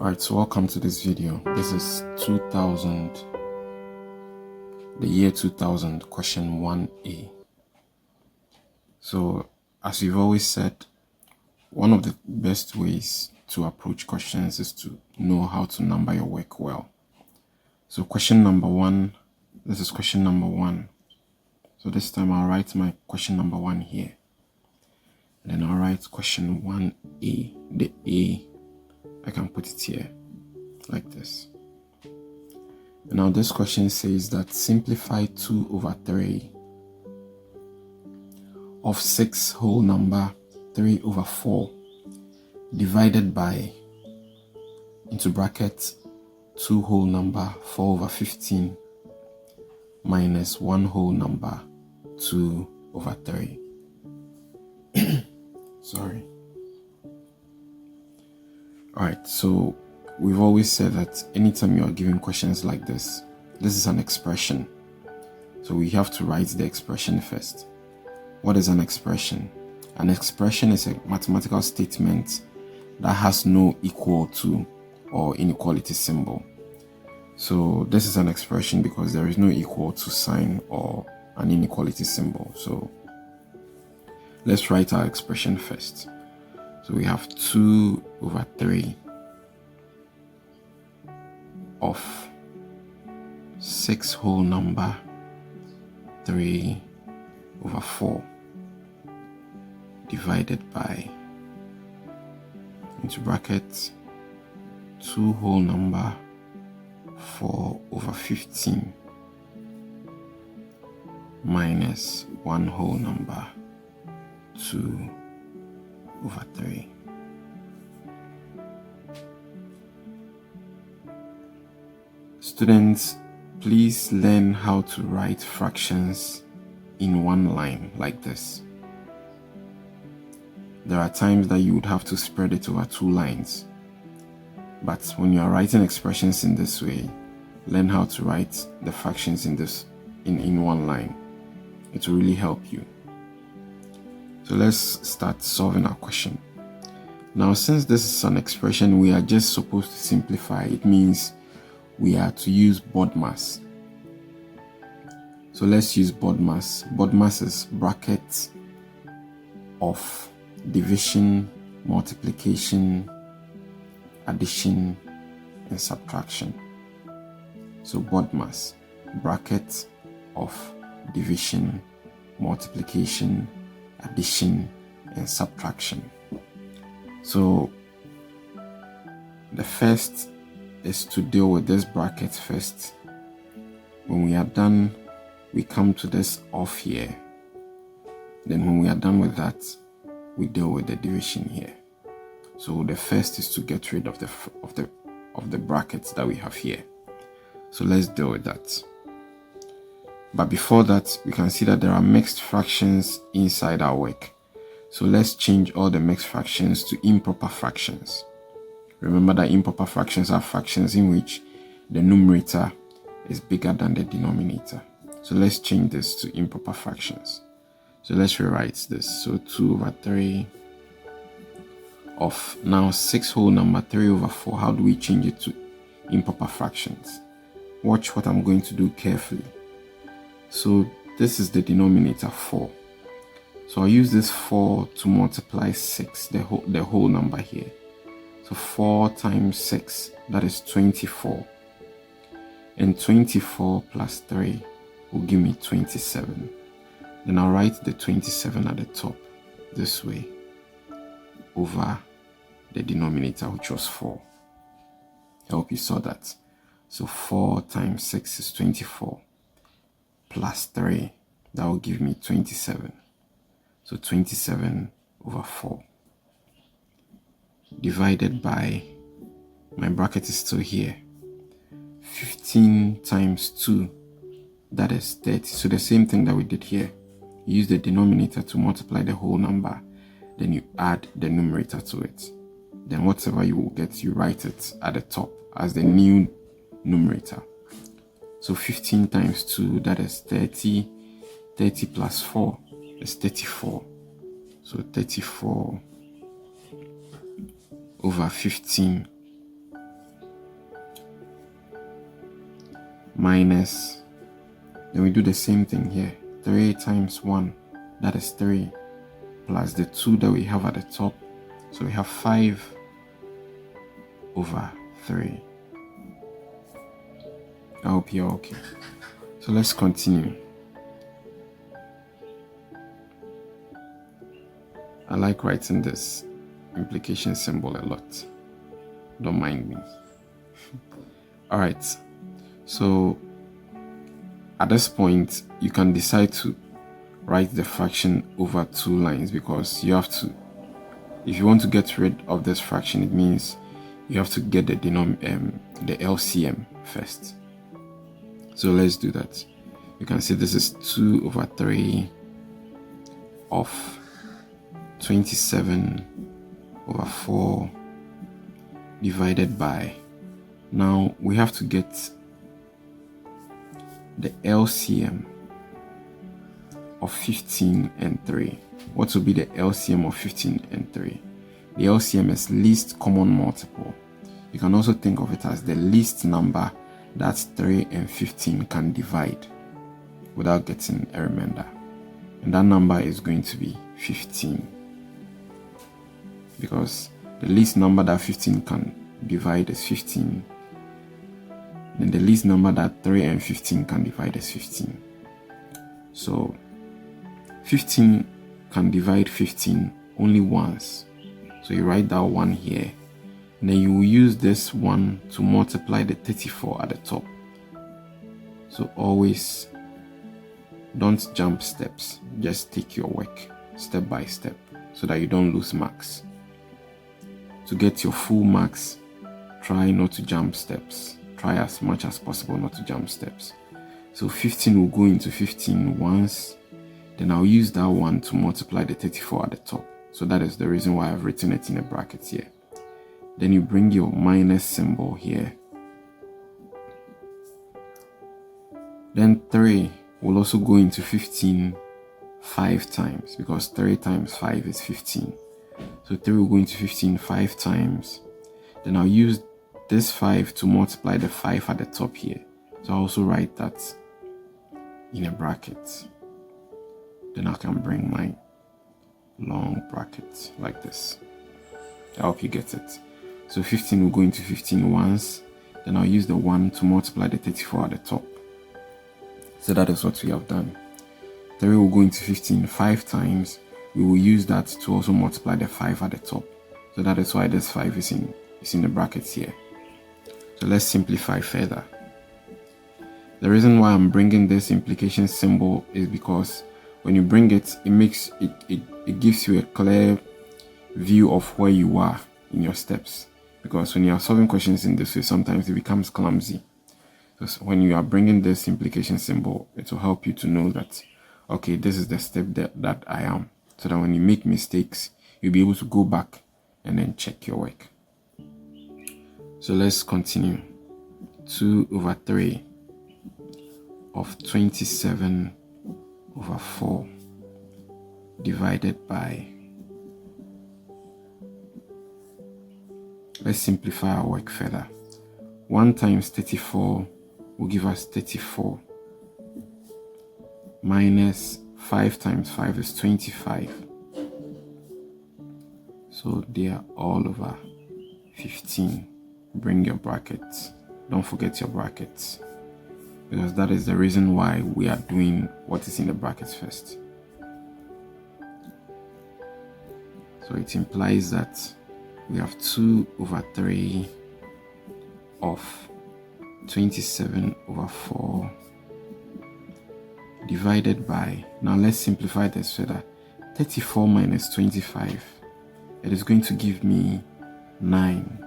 Alright, so welcome to this video. This is the year 2000, question 1A. So, as we've always said, one of the best ways to approach questions is to know how to number your work well. So question number 1, this is question number 1. So this time I'll write my question number 1 here. Then I'll write question 1A, the A, I can put it here, like this. Now this question says that simplify 2 over 3 of 6 whole number 3 over 4 divided by, into brackets, 2 whole number 4 over 15 minus 1 whole number 2 over 3. Sorry. Alright, so we've always said that anytime you are given questions like this is an expression. So we have to write the expression first. What is an expression? An expression is a mathematical statement that has no equal to or inequality symbol. So this is an expression because there is no equal to sign or an inequality symbol. So let's write our expression first. So we have 2 over 3 of 6 whole number 3 over 4 divided by, into brackets, 2 whole number 4 over 15 minus 1 whole number 2 over 3. Students, please learn how to write fractions in one line like this. There are times that you would have to spread it over 2 lines. But when you are writing expressions in this way, learn how to write the fractions in one line. It will really help you. So let's start solving our question. Now, since this is an expression we are just supposed to simplify, it means we are to use BODMAS. So let's use BODMAS. BODMAS is brackets of division, multiplication, addition, and subtraction. So BODMAS, brackets of division, multiplication, addition, and subtraction. So the first is to deal with this bracket first. When we are done, we come to this off here. Then when we are done with that, we deal with the division here. So the first is to get rid of the brackets that we have here. So let's deal with that. But before that, we can see that there are mixed fractions inside our work. So let's change all the mixed fractions to improper fractions. Remember that improper fractions are fractions in which the numerator is bigger than the denominator. So let's change this to improper fractions. So let's rewrite this. So 2 over 3 of now 6 whole number 3 over 4. How do we change it to improper fractions? Watch what I'm going to do carefully. So this is the denominator 4. So I'll use this 4 to multiply 6, the whole number here. So 4 times 6, that is 24. And 24 plus 3 will give me 27. Then I'll write the 27 at the top this way over the denominator, which was 4. I hope you saw that. So 4 times 6 is 24 plus 3, that will give me 27. So 27 over 4 divided by, my bracket is still here, 15 times 2, that is 30. So the same thing that we did here. You use the denominator to multiply the whole number, then you add the numerator to it. Then whatever you will get, you write it at the top as the new numerator. So 15 times 2, that is 30. 30 plus 4 is 34. So 34 over 15 minus, then we do the same thing here. 3 times 1, that is 3, plus the 2 that we have at the top. So we have 5 over 3. I hope you're okay. So let's continue. I like writing this implication symbol a lot. Don't mind me. All right. So at this point, you can decide to write the fraction over 2 lines, because you have to, if you want to get rid of this fraction, it means you have to get the LCM first. So let's do that. You can see this is 2 over 3 of 27 over 4 divided by, now we have to get the LCM of 15 and 3. What will be the LCM of 15 and 3? The LCM is least common multiple. You can also think of it as the least number that 3 and 15 can divide without getting a remainder. And that number is going to be 15. Because the least number that 15 can divide is 15. Then the least number that 3 and 15 can divide is 15. So 15 can divide 15 only once. So you write that 1 here. And then you will use this 1 to multiply the 34 at the top. So always don't jump steps. Just take your work step by step so that you don't lose marks. To get your full marks, try not to jump steps. Try as much as possible not to jump steps. So 15 will go into 15 once. Then I'll use that 1 to multiply the 34 at the top. So that is the reason why I've written it in a bracket here. Then you bring your minus symbol here. Then 3 will also go into 15 5 times, because 3 times 5 is 15. So 3 will go into 15 5 times. Then I'll use this 5 to multiply the 5 at the top here. So I'll also write that in a bracket. Then I can bring my long bracket like this. I hope you get it. So 15 will go into 15 once. Then I'll use the 1 to multiply the 34 at the top. So that is what we have done. 3 will go into 15 5 times. We will use that to also multiply the 5 at the top. So that is why this 5 is in the brackets here. So let's simplify further. The reason why I'm bringing this implication symbol is because when you bring it, it gives you a clear view of where you are in your steps. Because when you are solving questions in this way, sometimes it becomes clumsy. So when you are bringing this implication symbol, it will help you to know that, okay, this is the step that I am. So that when you make mistakes, you'll be able to go back and then check your work. So let's continue. 2 over 3 of 27 over 4 divided by, let's simplify our work further. 1 times 34 will give us 34 minus 5 times 5 is 25. So they are all over 15. Bring your brackets. Don't forget your brackets, because that is the reason why we are doing what is in the brackets first. So it implies that we have 2 over 3 of 27 over 4 divided by, now let's simplify this further, 34 minus 25. It is going to give me 9.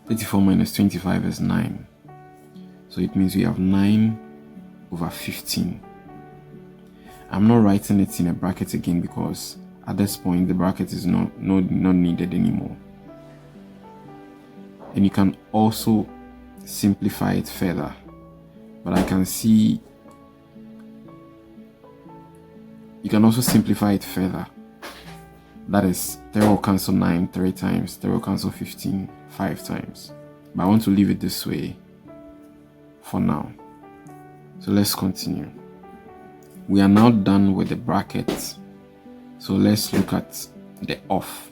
34 minus 25 is 9. So it means we have 9 over 15. I'm not writing it in a bracket again because at this point the bracket is not needed anymore. And you can also simplify it further. But I can see you can also simplify it further. That is, 3 will cancel 9 3 times, 3 will cancel 15 5 times. But I want to leave it this way for now. So let's continue. We are now done with the brackets. So let's look at the off.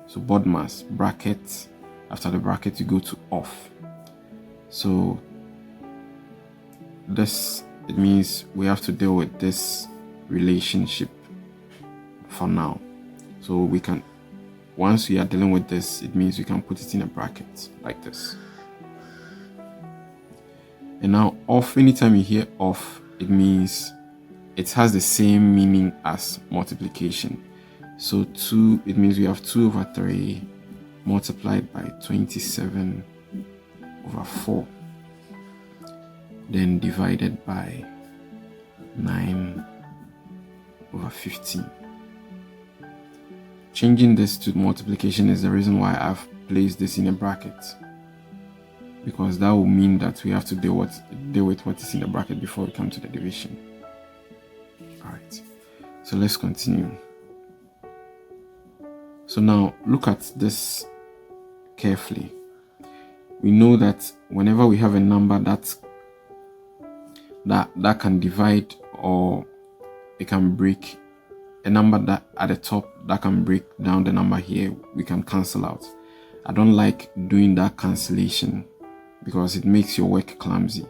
So BODMAS, bracket, after the bracket you go to off. So this, it means we have to deal with this relationship for now. So we can, once we are dealing with this, it means we can put it in a bracket like this. And now off, anytime you hear off, it means it has the same meaning as multiplication. So 2, it means we have 2 over 3 multiplied by 27 over 4. Then divided by 9 over 15. Changing this to multiplication is the reason why I've placed this in a bracket, because that will mean that we have to deal with what is in the bracket before we come to the division. Alright, so let's continue. So now look at this carefully. We know that whenever we have a number that can divide, or it can break, a number that at the top that can break down the number here, we can cancel out. I don't like doing that cancellation because it makes your work clumsy.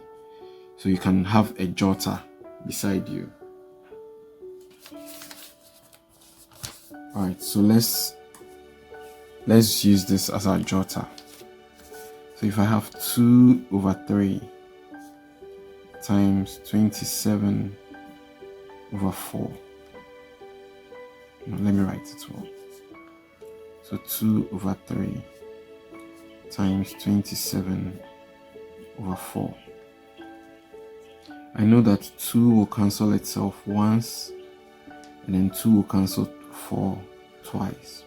So you can have a jotter beside you. Alright, so let's use this as our jotter. So if I have 2 over 3 times 27 over 4. Now let me write it well. So 2 over 3 times 27 over 4. I know that 2 will cancel itself once, and then 2 will cancel 4 twice.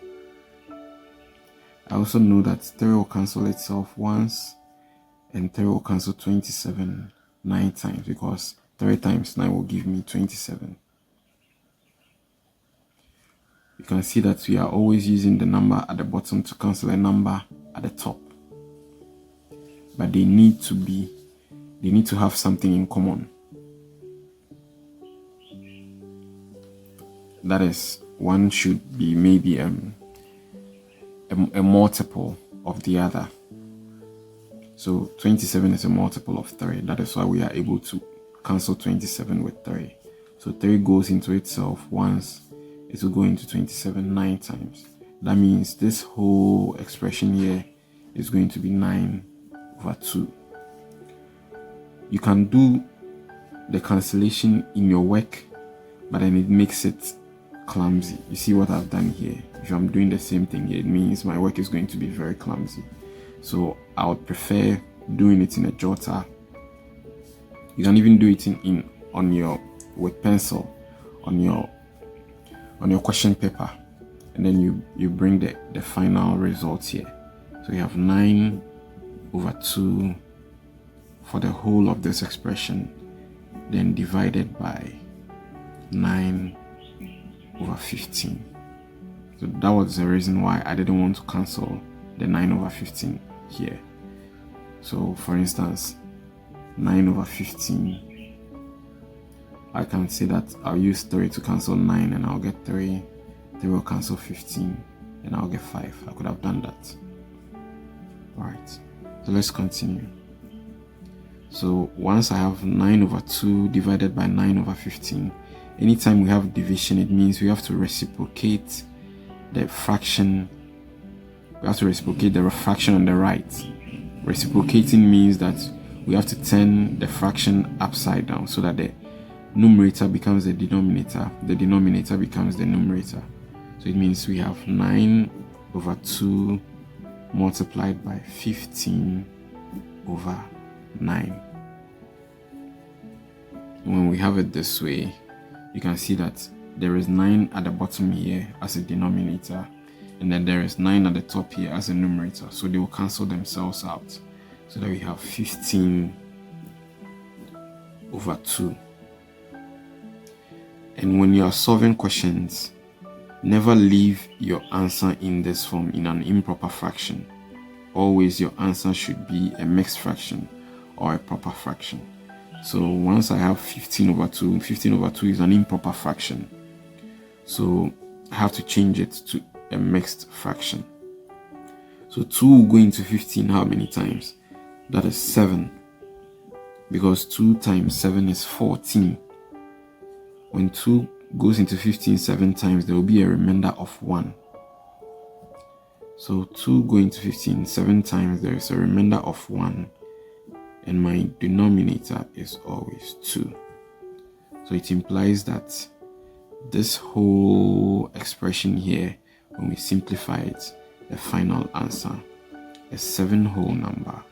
I also know that 3 will cancel itself once, and 3 will cancel 27 9 times, because 3 times 9 will give me 27. You can see that we are always using the number at the bottom to cancel a number at the top. But they need to have something in common. That is, one should be maybe a multiple of the other. So 27 is a multiple of 3. That is why we are able to cancel 27 with 3. So 3 goes into itself once, it will go into 27 9 times. That means this whole expression here is going to be 9 over 2. You can do the cancellation in your work, but then it makes it clumsy. You see what I've done here? If I'm doing the same thing here, it means my work is going to be very clumsy. So I would prefer doing it in a jotter. You can even do it with pencil on your question paper, and then you bring the final results here. So you have 9 over 2 for the whole of this expression, then divided by 9 over 15. So that was the reason why I didn't want to cancel the 9 over 15 here. So for instance, 9 over 15, I can say that I'll use 3 to cancel 9, and I'll get 3. 3 will cancel 15, and I'll get 5. I could have done that. Alright, so let's continue. So once I have 9 over 2 divided by 9 over 15, anytime we have division, it means we have to reciprocate the fraction. We have to reciprocate the fraction on the right. Reciprocating means that we have to turn the fraction upside down so that the numerator becomes the denominator becomes the numerator. So it means we have 9 over 2 multiplied by 15 over 9. When we have it this way, you can see that there is 9 at the bottom here as a denominator, and then there is 9 at the top here as a numerator. So they will cancel themselves out, so that we have 15 over 2. And when you are solving questions, never leave your answer in this form, in an improper fraction. Always your answer should be a mixed fraction, or a proper fraction. So once I have 15 over 2, 15 over 2 is an improper fraction. So I have to change it to a mixed fraction. So 2 will go into 15 how many times? That is 7. Because 2 times 7 is 14. When 2 goes into 15 7 times, there will be a remainder of 1. So 2 going to 15 7 times, there is a remainder of 1. And my denominator is always 2. So it implies that this whole expression here, when we simplify it, the final answer is 7 whole number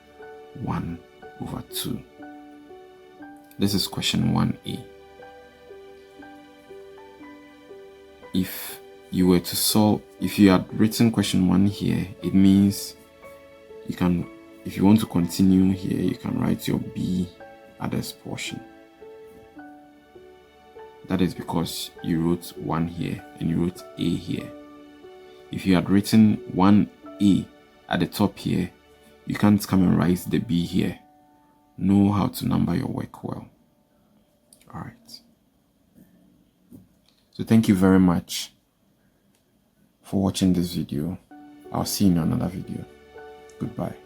1 over 2. This is question 1A. If you were to solve, if you had written question 1 here, it means you can, if you want to continue here, you can write your B at this portion. That is because you wrote 1 here and you wrote A here. If you had written 1A at the top here, you can't come and write the B here. Know how to number your work well. Alright. So thank you very much for watching this video. I'll see you in another video. Goodbye.